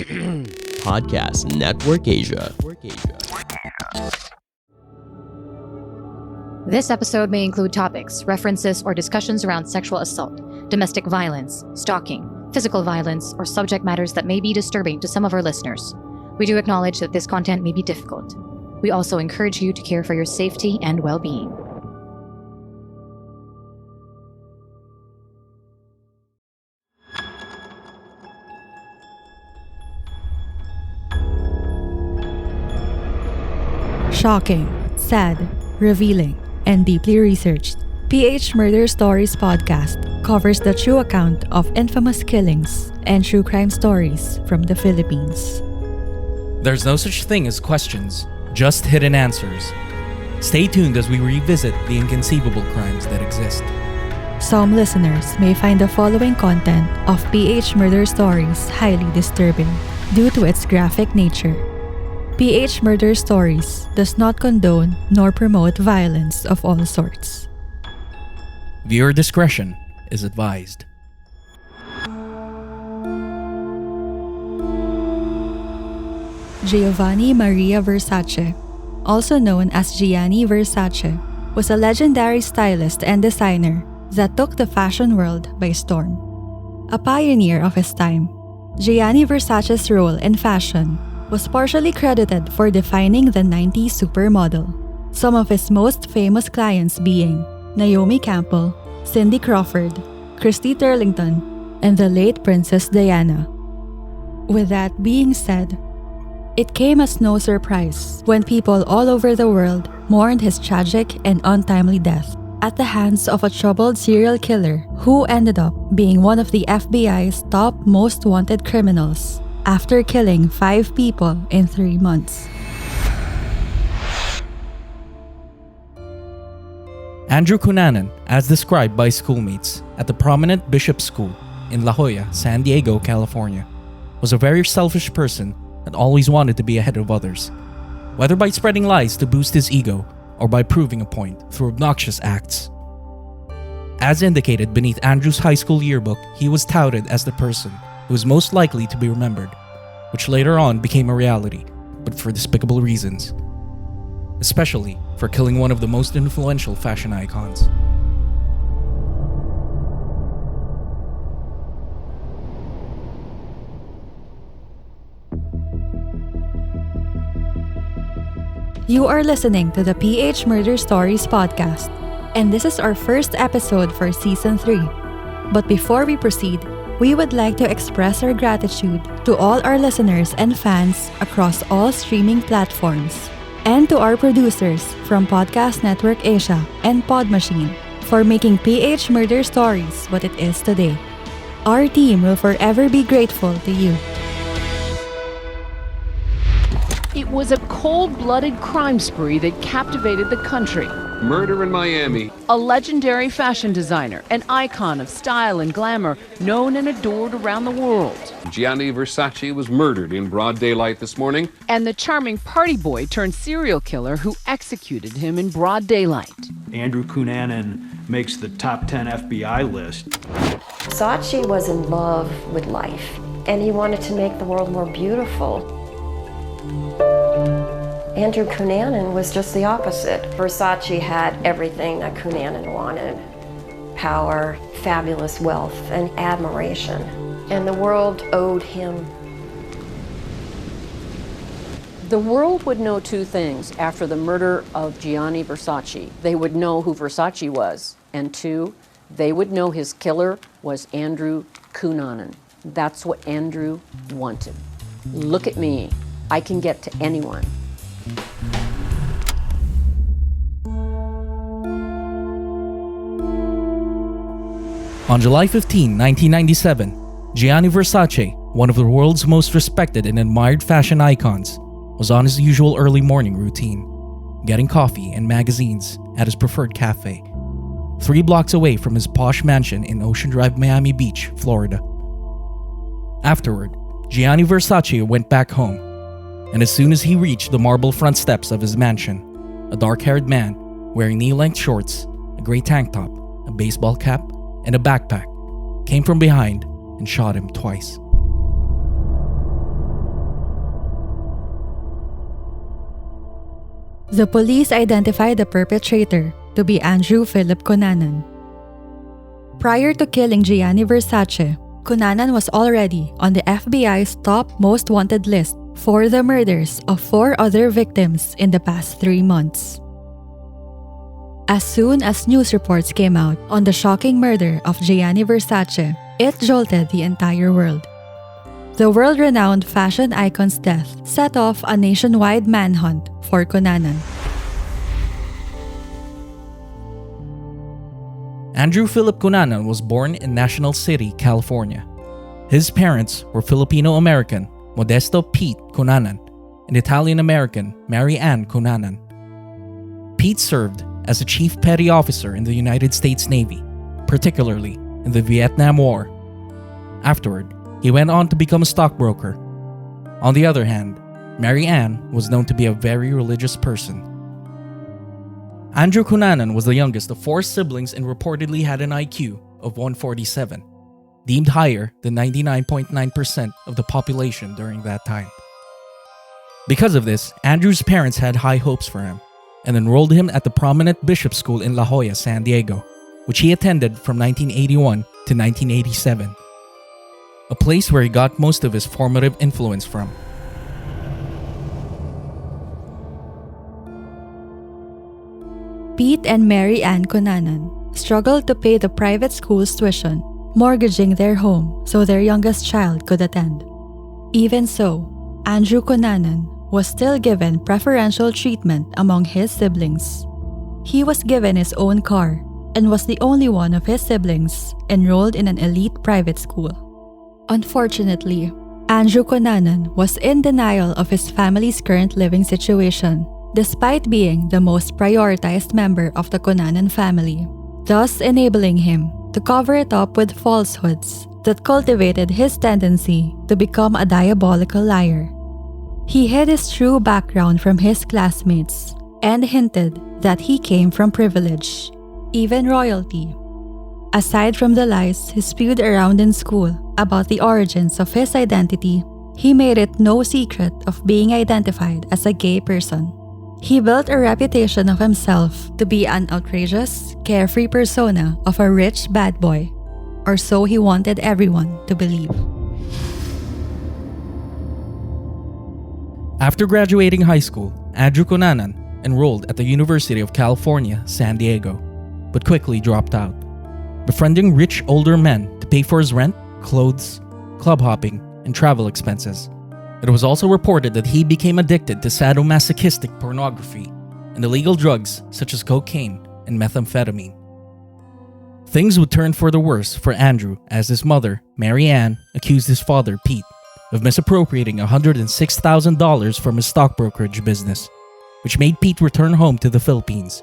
Podcast Network Asia. This episode may include topics, references, or discussions around sexual assault, domestic violence, stalking, physical violence, or subject matters that may be disturbing to some of our listeners. We do acknowledge that this content may be difficult. We also encourage you to care for your safety and well-being. Shocking, sad, revealing, and deeply researched, PH Murder Stories podcast covers the true account of infamous killings and true crime stories from the Philippines. There's no such thing as questions, just hidden answers. Stay tuned as we revisit the inconceivable crimes that exist. Some listeners may find the following content of PH Murder Stories highly disturbing due to its graphic nature. PH Murder Stories does not condone nor promote violence of all sorts. Viewer discretion is advised. Giovanni Maria Versace, also known as Gianni Versace, was a legendary stylist and designer that took the fashion world by storm. A pioneer of his time, Gianni Versace's role in fashion was partially credited for defining the 90s supermodel, some of his most famous clients being Naomi Campbell, Cindy Crawford, Christy Turlington, and the late Princess Diana. With that being said, it came as no surprise when people all over the world mourned his tragic and untimely death at the hands of a troubled serial killer who ended up being one of the FBI's top most wanted criminals after killing 5 people in 3 months. Andrew Cunanan, as described by schoolmates at the prominent Bishop School in La Jolla, San Diego, California, was a very selfish person that always wanted to be ahead of others, whether by spreading lies to boost his ego or by proving a point through obnoxious acts. As indicated beneath Andrew's high school yearbook, he was touted as the person who was most likely to be remembered, which later on became a reality, but for despicable reasons, especially for killing one of the most influential fashion icons. You are listening to the PH Murder Stories podcast, and this is our first episode for Season 3. But before we proceed, we would like to express our gratitude to all our listeners and fans across all streaming platforms, and to our producers from Podcast Network Asia and Pod Machine for making PH Murder Stories what it is today. Our team will forever be grateful to you. It was a cold-blooded crime spree that captivated the country. Murder in Miami. A legendary fashion designer, an icon of style and glamour, known and adored around the world. Gianni Versace was murdered in broad daylight this morning. And the charming party boy turned serial killer who executed him in broad daylight. Andrew Cunanan makes the top 10 FBI list. Versace was in love with life, and he wanted to make the world more beautiful. Andrew Cunanan was just the opposite. Versace had everything that Cunanan wanted: power, fabulous wealth, and admiration. And the world owed him. The world would know 2 things after the murder of Gianni Versace. They would know who Versace was, and 2, they would know his killer was Andrew Cunanan. That's what Andrew wanted. Look at me. I can get to anyone. On July 15, 1997, Gianni Versace, one of the world's most respected and admired fashion icons, was on his usual early morning routine, getting coffee and magazines at his preferred cafe, 3 blocks away from his posh mansion in Ocean Drive, Miami Beach, Florida. Afterward, Gianni Versace went back home, and as soon as he reached the marble front steps of his mansion, a dark-haired man wearing knee-length shorts, a gray tank top, a baseball cap, and a backpack came from behind and shot him twice. The police identified the perpetrator to be Andrew Philip Cunanan. Prior to killing Gianni Versace, Cunanan was already on the FBI's top most wanted list for the murders of 4 other victims in the past 3 months. As soon as news reports came out on the shocking murder of Gianni Versace, it jolted the entire world. The world-renowned fashion icon's death set off a nationwide manhunt for Cunanan. Andrew Philip Cunanan was born in National City, California. His parents were Filipino-American Modesto Pete Cunanan and Italian-American Mary Ann Cunanan. Pete served as a chief petty officer in the United States Navy, particularly in the Vietnam War. Afterward, he went on to become a stockbroker. On the other hand, Mary Ann was known to be a very religious person. Andrew Cunanan was the youngest of 4 siblings and reportedly had an IQ of 147, deemed higher than 99.9% of the population during that time. Because of this, Andrew's parents had high hopes for him and enrolled him at the prominent Bishop School in La Jolla, San Diego, which he attended from 1981 to 1987, a place where he got most of his formative influence from. Pete and Mary Ann Cunanan struggled to pay the private school's tuition, mortgaging their home so their youngest child could attend. Even so, Andrew Cunanan was still given preferential treatment among his siblings. He was given his own car and was the only one of his siblings enrolled in an elite private school. Unfortunately, Andrew Cunanan was in denial of his family's current living situation, despite being the most prioritized member of the Cunanan family, thus enabling him to cover it up with falsehoods that cultivated his tendency to become a diabolical liar. He hid his true background from his classmates and hinted that he came from privilege, even royalty. Aside from the lies he spewed around in school about the origins of his identity, he made it no secret of being identified as a gay person. He built a reputation of himself to be an outrageous, carefree persona of a rich bad boy, or so he wanted everyone to believe. After graduating high school, Andrew Cunanan enrolled at the University of California, San Diego, but quickly dropped out, befriending rich older men to pay for his rent, clothes, club hopping, and travel expenses. It was also reported that he became addicted to sadomasochistic pornography and illegal drugs such as cocaine and methamphetamine. Things would turn for the worse for Andrew as his mother, Mary Ann, accused his father, Pete, of misappropriating $106,000 from his stockbrokerage business, which made Pete return home to the Philippines,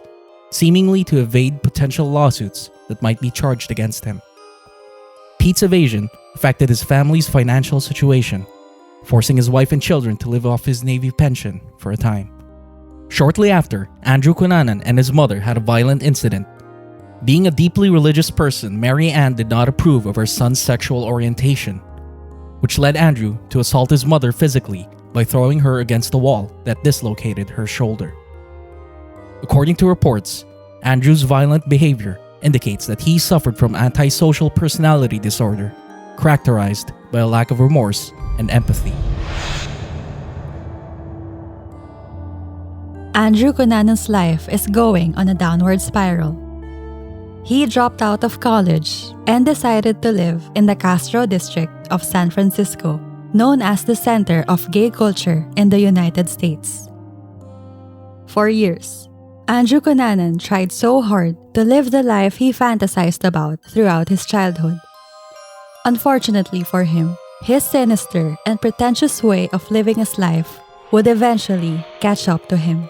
seemingly to evade potential lawsuits that might be charged against him. Pete's evasion affected his family's financial situation, forcing his wife and children to live off his Navy pension for a time. Shortly after, Andrew Cunanan and his mother had a violent incident. Being a deeply religious person, Mary Ann did not approve of her son's sexual orientation, which led Andrew to assault his mother physically by throwing her against a wall that dislocated her shoulder. According to reports, Andrew's violent behavior indicates that he suffered from antisocial personality disorder, characterized by a lack of remorse and empathy. Andrew Cunanan's life is going on a downward spiral. He dropped out of college and decided to live in the Castro district of San Francisco, known as the center of gay culture in the United States. For years, Andrew Cunanan tried so hard to live the life he fantasized about throughout his childhood. Unfortunately for him, his sinister and pretentious way of living his life would eventually catch up to him.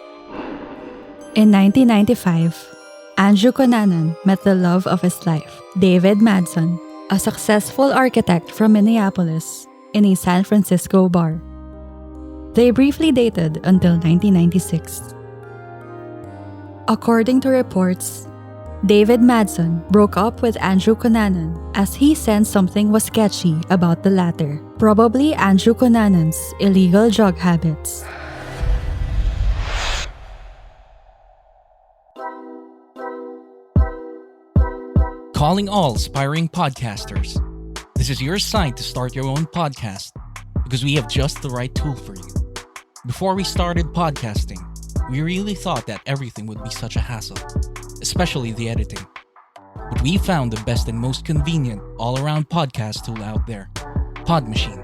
In 1995, Andrew Cunanan met the love of his life, David Madsen, a successful architect from Minneapolis, in a San Francisco bar. They briefly dated until 1996. According to reports, David Madsen broke up with Andrew Cunanan as he sensed something was sketchy about the latter, probably Andrew Cunanan's illegal drug habits. Calling all aspiring podcasters. This is your sign to start your own podcast because we have just the right tool for you. Before we started podcasting, we really thought that everything would be such a hassle, especially the editing. But we found the best and most convenient all-around podcast tool out there, Podmachine.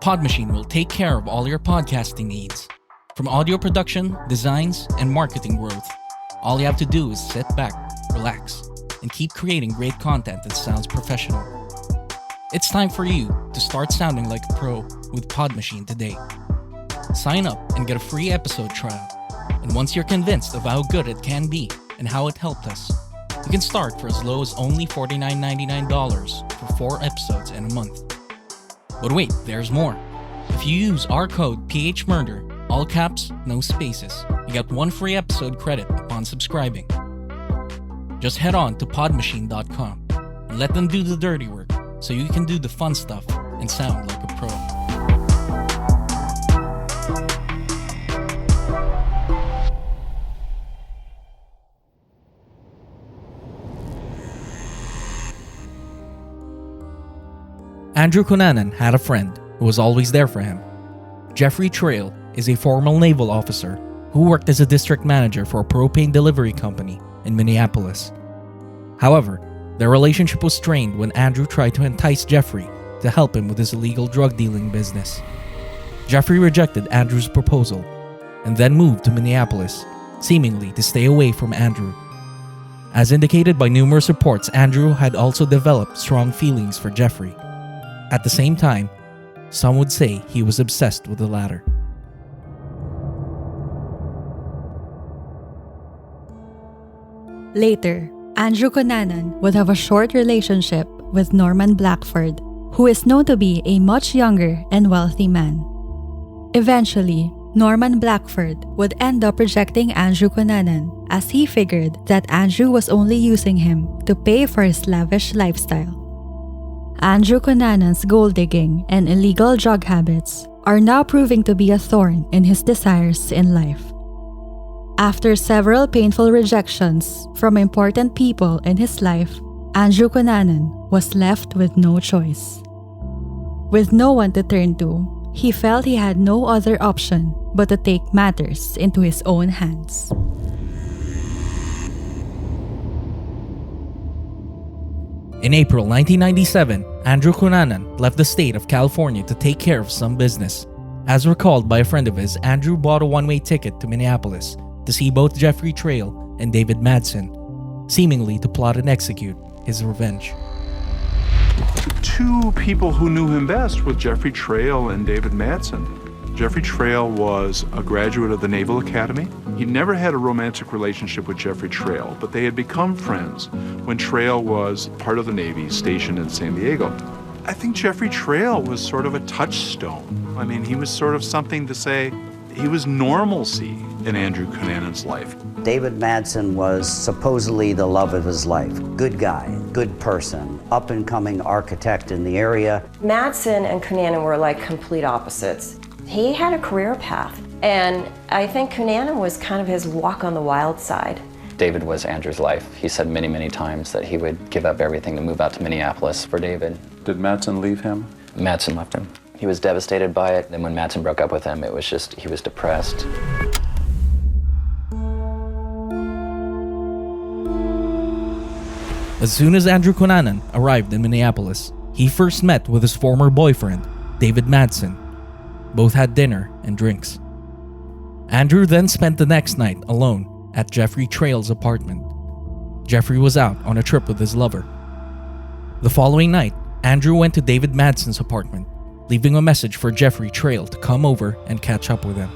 Podmachine will take care of all your podcasting needs, from audio production, designs, and marketing growth. All you have to do is sit back, relax, and keep creating great content that sounds professional. It's time for you to start sounding like a pro with Podmachine today. Sign up and get a free episode trial. And once you're convinced of how good it can be and how it helped us, you can start for as low as only $49.99 for 4 episodes in a month. But wait, there's more. If you use our code PHMurder, all caps, no spaces, you get 1 free episode credit upon subscribing. Just head on to podmachine.com and let them do the dirty work so you can do the fun stuff and sound like a pro. Andrew Cunanan had a friend who was always there for him. Jeffrey Trail is a former naval officer who worked as a district manager for a propane delivery company in Minneapolis. However, their relationship was strained when Andrew tried to entice Jeffrey to help him with his illegal drug dealing business. Jeffrey rejected Andrew's proposal and then moved to Minneapolis, seemingly to stay away from Andrew. As indicated by numerous reports, Andrew had also developed strong feelings for Jeffrey. At the same time, some would say he was obsessed with the latter. Later, Andrew Cunanan would have a short relationship with Norman Blackford, who is known to be a much younger and wealthy man. Eventually, Norman Blackford would end up rejecting Andrew Cunanan as he figured that Andrew was only using him to pay for his lavish lifestyle. Andrew Cunanan's gold digging and illegal drug habits are now proving to be a thorn in his desires in life. After several painful rejections from important people in his life, Andrew Cunanan was left with no choice. With no one to turn to, he felt he had no other option but to take matters into his own hands. In April 1997, Andrew Cunanan left the state of California to take care of some business. As recalled by a friend of his, Andrew bought a one-way ticket to Minneapolis to see both Jeffrey Trail and David Madsen, seemingly to plot and execute his revenge. 2 people who knew him best were Jeffrey Trail and David Madsen. Jeffrey Trail was a graduate of the Naval Academy. He never had a romantic relationship with Jeffrey Trail, but they had become friends when Trail was part of the Navy stationed in San Diego. I think Jeffrey Trail was sort of a touchstone. I mean, he was sort of something to say, he was normalcy in Andrew Cunanan's life. David Madsen was supposedly the love of his life. Good guy, good person, up-and-coming architect in the area. Madsen and Cunanan were like complete opposites. He had a career path, and I think Cunanan was kind of his walk on the wild side. David was Andrew's life. He said many, many times that he would give up everything to move out to Minneapolis for David. Did Madsen leave him? Madsen left him. He was devastated by it. Then when Madsen broke up with him, it was just, he was depressed. As soon as Andrew Cunanan arrived in Minneapolis, he first met with his former boyfriend, David Madsen. Both had dinner and drinks. Andrew then spent the next night alone at Jeffrey Trail's apartment. Jeffrey was out on a trip with his lover. The following night, Andrew went to David Madsen's apartment, leaving a message for Jeffrey Trail to come over and catch up with him.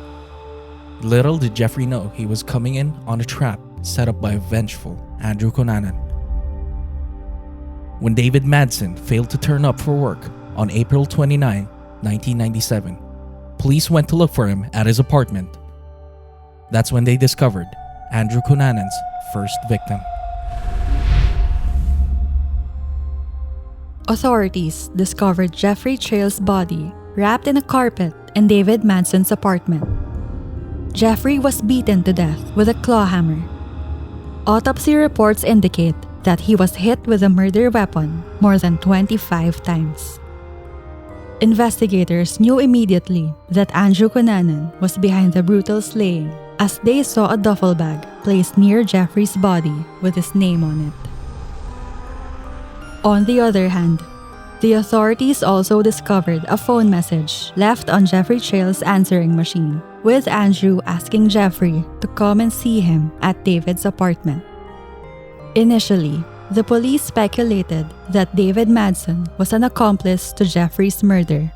Little did Jeffrey know he was coming in on a trap set up by a vengeful Andrew Cunanan. When David Madsen failed to turn up for work on April 29, 1997, police went to look for him at his apartment. That's when they discovered Andrew Cunanan's first victim. Authorities discovered Jeffrey Trail's body wrapped in a carpet in David Madsen's apartment. Jeffrey was beaten to death with a claw hammer. Autopsy reports indicate that he was hit with a murder weapon more than 25 times. Investigators knew immediately that Andrew Cunanan was behind the brutal slaying as they saw a duffel bag placed near Jeffrey's body with his name on it. On the other hand, the authorities also discovered a phone message left on Jeffrey Trail's answering machine, with Andrew asking Jeffrey to come and see him at David's apartment. Initially, the police speculated that David Madsen was an accomplice to Jeffrey's murder,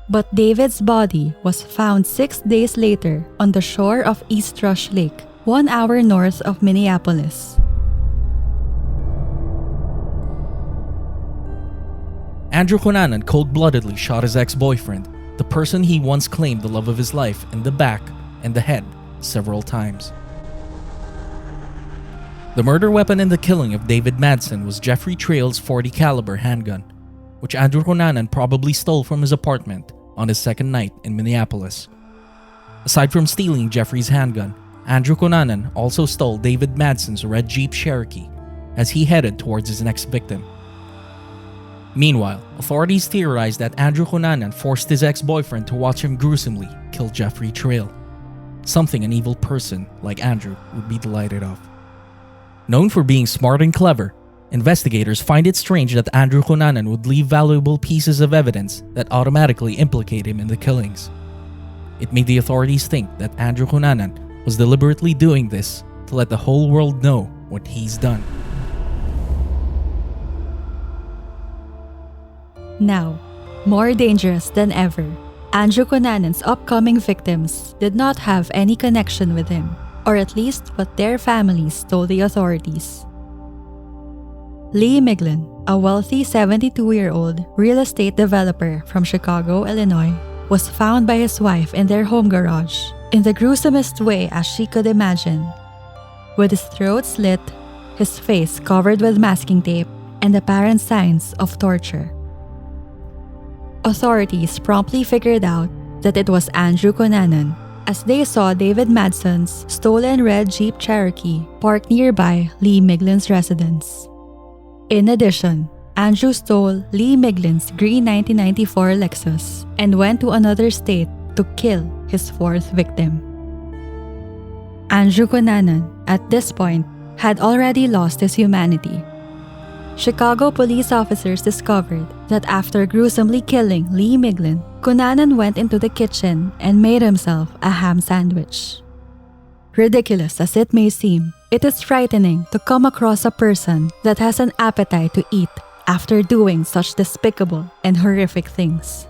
but David's body was found 6 days later on the shore of East Rush Lake, 1 hour north of Minneapolis. Andrew Cunanan cold-bloodedly shot his ex-boyfriend, the person he once claimed the love of his life, in the back and the head several times. The murder weapon in the killing of David Madsen was Jeffrey Trail's .40 caliber handgun, which Andrew Cunanan probably stole from his apartment on his second night in Minneapolis. Aside from stealing Jeffrey's handgun, Andrew Cunanan also stole David Madsen's red Jeep Cherokee as he headed towards his next victim. Meanwhile, authorities theorized that Andrew Cunanan forced his ex-boyfriend to watch him gruesomely kill Jeffrey Trail, something an evil person like Andrew would be delighted of. Known for being smart and clever, investigators find it strange that Andrew Cunanan would leave valuable pieces of evidence that automatically implicate him in the killings. It made the authorities think that Andrew Cunanan was deliberately doing this to let the whole world know what he's done. Now, more dangerous than ever, Andrew Cunanan's upcoming victims did not have any connection with him, or at least what their families told the authorities. Lee Miglin, a wealthy 72-year-old real estate developer from Chicago, Illinois, was found by his wife in their home garage in the gruesomest way as she could imagine, with his throat slit, his face covered with masking tape, and apparent signs of torture. Authorities promptly figured out that it was Andrew Cunanan as they saw David Madsen's stolen red Jeep Cherokee parked nearby Lee Miglin's residence. In addition, Andrew stole Lee Miglin's green 1994 Lexus and went to another state to kill his fourth victim. Andrew Cunanan, at this point, had already lost his humanity. Chicago police officers discovered that after gruesomely killing Lee Miglin, Cunanan went into the kitchen and made himself a ham sandwich. Ridiculous as it may seem, it is frightening to come across a person that has an appetite to eat after doing such despicable and horrific things.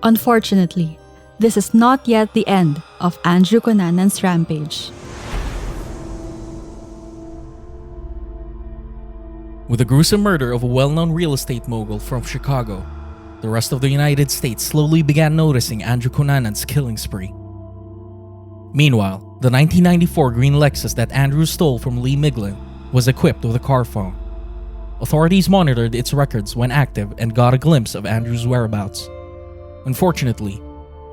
Unfortunately, this is not yet the end of Andrew Cunanan's rampage. With the gruesome murder of a well-known real estate mogul from Chicago, the rest of the United States slowly began noticing Andrew Cunanan's killing spree. Meanwhile, the 1994 green Lexus that Andrew stole from Lee Miglin was equipped with a car phone. Authorities monitored its records when active and got a glimpse of Andrew's whereabouts. Unfortunately,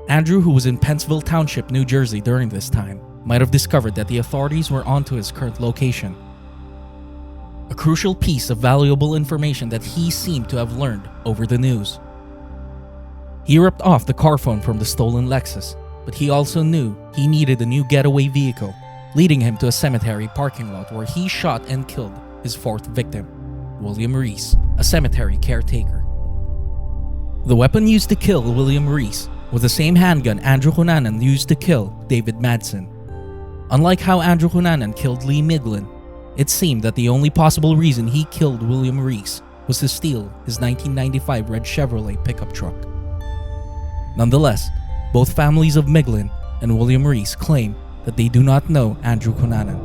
Andrew, who was in Pennsville Township, New Jersey during this time, might have discovered that the authorities were onto his current location. A crucial piece of valuable information that he seemed to have learned over the news. He ripped off the car phone from the stolen Lexus, but he also knew he needed a new getaway vehicle, leading him to a cemetery parking lot where he shot and killed his fourth victim, William Reese, a cemetery caretaker. The weapon used to kill William Reese was the same handgun Andrew Cunanan used to kill David Madsen. Unlike how Andrew Cunanan killed Lee Miglin, it seemed that the only possible reason he killed William Reese was to steal his 1995 red Chevrolet pickup truck. Nonetheless, both families of Miglin and William Reese claim that they do not know Andrew Cunanan.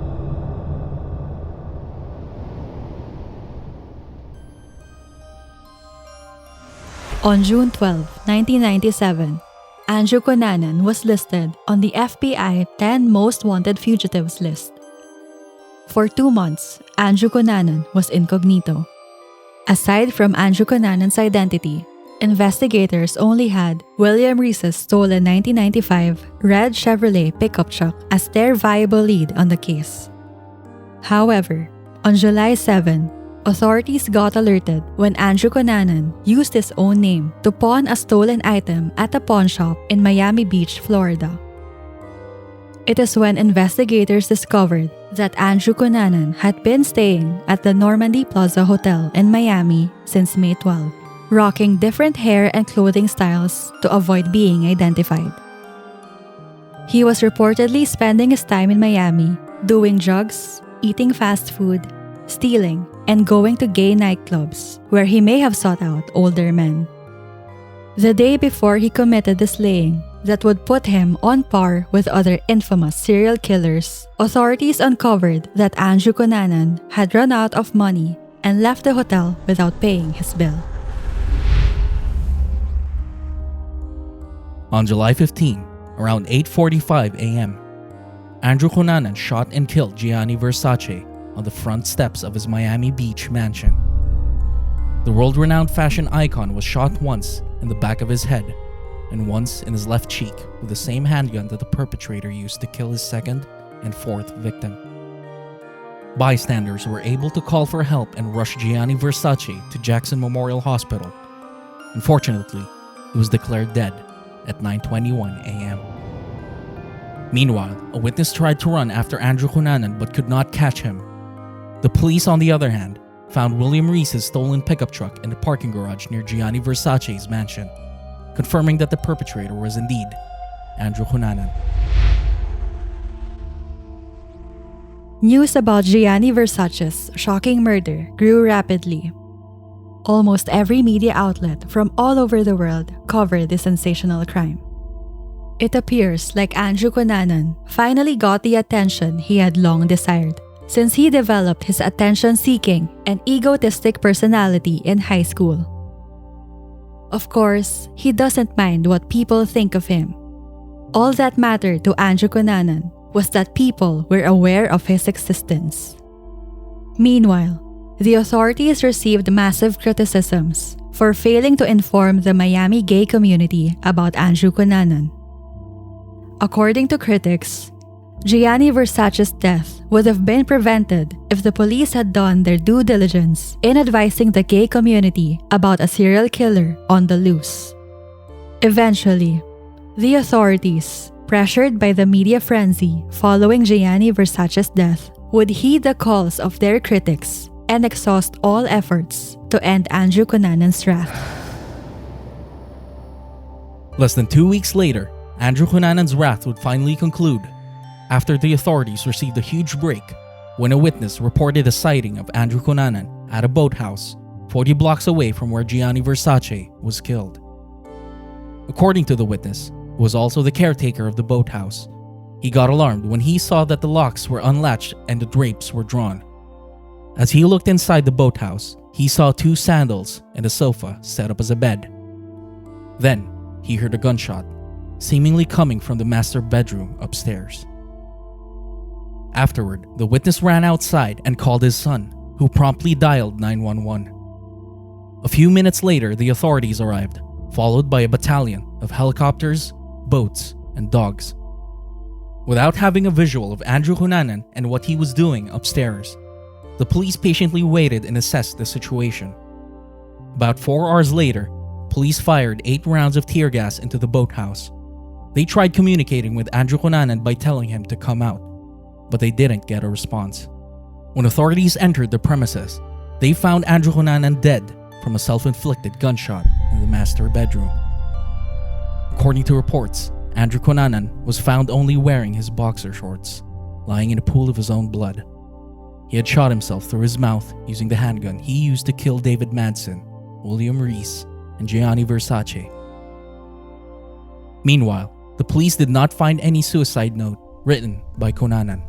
On June 12, 1997, Andrew Cunanan was listed on the FBI 10 Most Wanted Fugitives list. For 2 months, Andrew Cunanan was incognito. Aside from Andrew Cunanan's identity, investigators only had William Reese's stolen 1995 red Chevrolet pickup truck as their viable lead on the case. However, On July 7, authorities got alerted when Andrew Cunanan used his own name to pawn a stolen item at a pawn shop in Miami Beach, Florida. It is when investigators discovered that Andrew Cunanan had been staying at the Normandy Plaza Hotel in Miami since May 12, rocking different hair and clothing styles to avoid being identified. He was reportedly spending his time in Miami doing drugs, eating fast food, stealing, and going to gay nightclubs where he may have sought out older men. The day before he committed the slaying that would put him on par with other infamous serial killers, authorities uncovered that Andrew Cunanan had run out of money and left the hotel without paying his bill. On July 15, around 8:45 a.m., Andrew Cunanan shot and killed Gianni Versace on the front steps of his Miami Beach mansion. The world-renowned fashion icon was shot once in the back of his head and once in his left cheek with the same handgun that the perpetrator used to kill his second and fourth victim. Bystanders were able to call for help and rush Gianni Versace to Jackson Memorial Hospital. Unfortunately, he was declared dead at 9:21 a.m. Meanwhile, a witness tried to run after Andrew Cunanan but could not catch him. The police, on the other hand, found William Reese's stolen pickup truck in the parking garage near Gianni Versace's mansion, confirming that the perpetrator was indeed Andrew Cunanan. News about Gianni Versace's shocking murder grew rapidly. Almost every media outlet from all over the world covered the sensational crime. It appears like Andrew Cunanan finally got the attention he had long desired, since he developed his attention-seeking and egotistic personality in high school. Of course, he doesn't mind what people think of him. All that mattered to Andrew Cunanan was that people were aware of his existence. Meanwhile, the authorities received massive criticisms for failing to inform the Miami gay community about Andrew Cunanan. According to critics, Gianni Versace's death would have been prevented if the police had done their due diligence in advising the gay community about a serial killer on the loose. Eventually, the authorities, pressured by the media frenzy following Gianni Versace's death, would heed the calls of their critics and exhaust all efforts to end Andrew Cunanan's wrath. Less than 2 weeks later, Andrew Cunanan's wrath would finally conclude after the authorities received a huge break when a witness reported a sighting of Andrew Cunanan at a boathouse 40 blocks away from where Gianni Versace was killed. According to the witness, who was also the caretaker of the boathouse, he got alarmed when he saw that the locks were unlatched and the drapes were drawn. As he looked inside the boathouse, he saw 2 sandals and a sofa set up as a bed. Then, he heard a gunshot, seemingly coming from the master bedroom upstairs. Afterward, the witness ran outside and called his son, who promptly dialed 911. A few minutes later, the authorities arrived, followed by a battalion of helicopters, boats, and dogs. Without having a visual of Andrew Cunanan and what he was doing upstairs, the police patiently waited and assessed the situation. About 4 hours later, police fired 8 rounds of tear gas into the boathouse. They tried communicating with Andrew Cunanan by telling him to come out, but they didn't get a response. When authorities entered the premises, they found Andrew Cunanan dead from a self-inflicted gunshot in the master bedroom. According to reports, Andrew Cunanan was found only wearing his boxer shorts, lying in a pool of his own blood. He had shot himself through his mouth using the handgun he used to kill David Madsen, William Reese, and Gianni Versace. Meanwhile, the police did not find any suicide note written by Cunanan,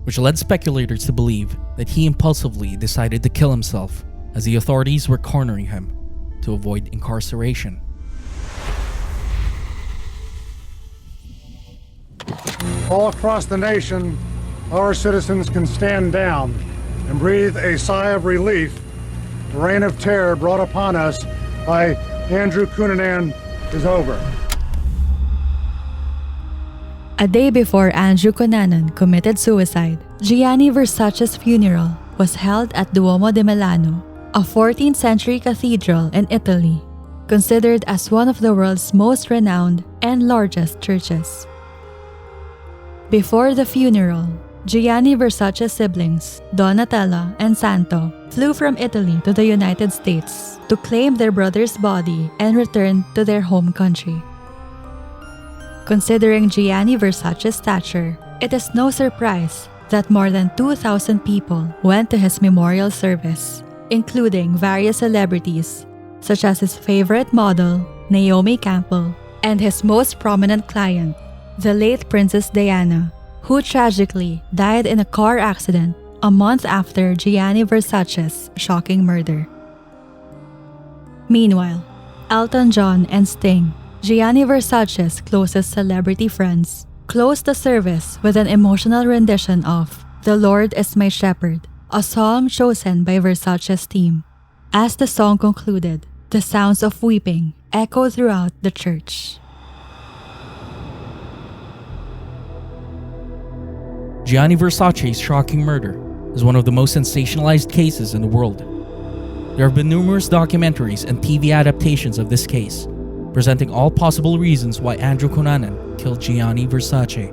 which led speculators to believe that he impulsively decided to kill himself as the authorities were cornering him to avoid incarceration. All across the nation, our citizens can stand down and breathe a sigh of relief. The reign of terror brought upon us by Andrew Cunanan is over. A day before Andrew Cunanan committed suicide, Gianni Versace's funeral was held at Duomo de Milano, a 14th century cathedral in Italy, considered as one of the world's most renowned and largest churches. Before the funeral, Gianni Versace's siblings, Donatella and Santo, flew from Italy to the United States to claim their brother's body and return to their home country. Considering Gianni Versace's stature, it is no surprise that more than 2,000 people went to his memorial service, including various celebrities such as his favorite model, Naomi Campbell, and his most prominent client, the late Princess Diana, who tragically died in a car accident a month after Gianni Versace's shocking murder. Meanwhile, Elton John and Sting, Gianni Versace's closest celebrity friends, closed the service with an emotional rendition of "The Lord is My Shepherd," a song chosen by Versace's team. As the song concluded, the sounds of weeping echoed throughout the church. Gianni Versace's shocking murder is one of the most sensationalized cases in the world. There have been numerous documentaries and TV adaptations of this case, presenting all possible reasons why Andrew Cunanan killed Gianni Versace.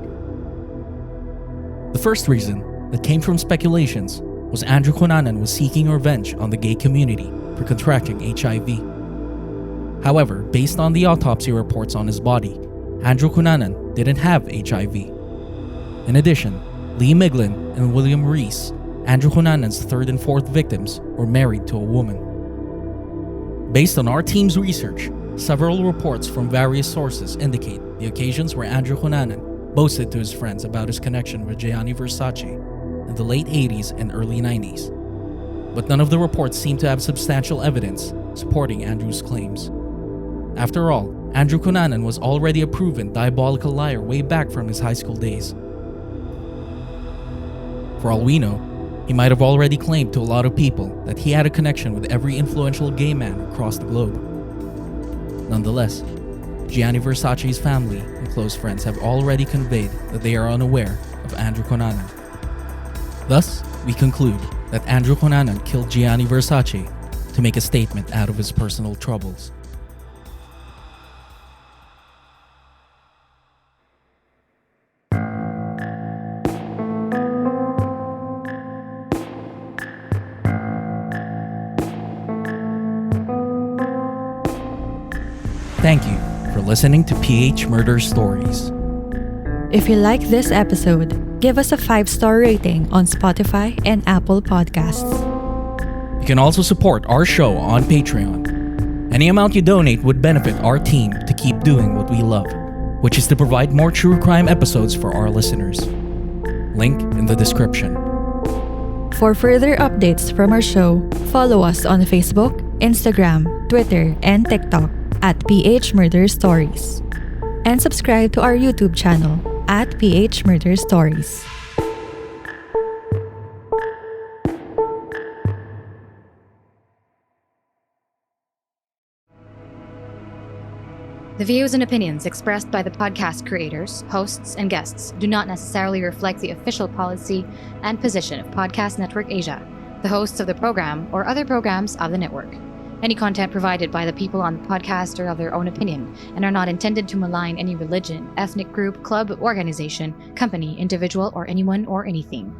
The first reason, that came from speculations, was Andrew Cunanan was seeking revenge on the gay community for contracting HIV. However, based on the autopsy reports on his body, Andrew Cunanan didn't have HIV. In addition, Lee Miglin and William Reese, Andrew Cunanan's third and fourth victims, were married to a woman. Based on our team's research, several reports from various sources indicate the occasions where Andrew Cunanan boasted to his friends about his connection with Gianni Versace in the late 80s and early 90s. But none of the reports seem to have substantial evidence supporting Andrew's claims. After all, Andrew Cunanan was already a proven diabolical liar way back from his high school days. For all we know, he might have already claimed to a lot of people that he had a connection with every influential gay man across the globe. Nonetheless, Gianni Versace's family and close friends have already conveyed that they are unaware of Andrew Cunanan. Thus, we conclude that Andrew Cunanan killed Gianni Versace to make a statement out of his personal troubles. Thank you for listening to PH Murder Stories. If you like this episode, give us a 5-star rating on Spotify and Apple Podcasts. You can also support our show on Patreon. Any amount you donate would benefit our team to keep doing what we love, which is to provide more true crime episodes for our listeners. Link in the description. For further updates from our show, follow us on Facebook, Instagram, Twitter, and TikTok at PH Murder Stories. And subscribe to our YouTube channel at PH Murder Stories. The views and opinions expressed by the podcast creators, hosts, and guests do not necessarily reflect the official policy and position of Podcast Network Asia, the hosts of the program, or other programs of the network. Any content provided by the people on the podcast are of their own opinion and are not intended to malign any religion, ethnic group, club, organization, company, individual, or anyone or anything.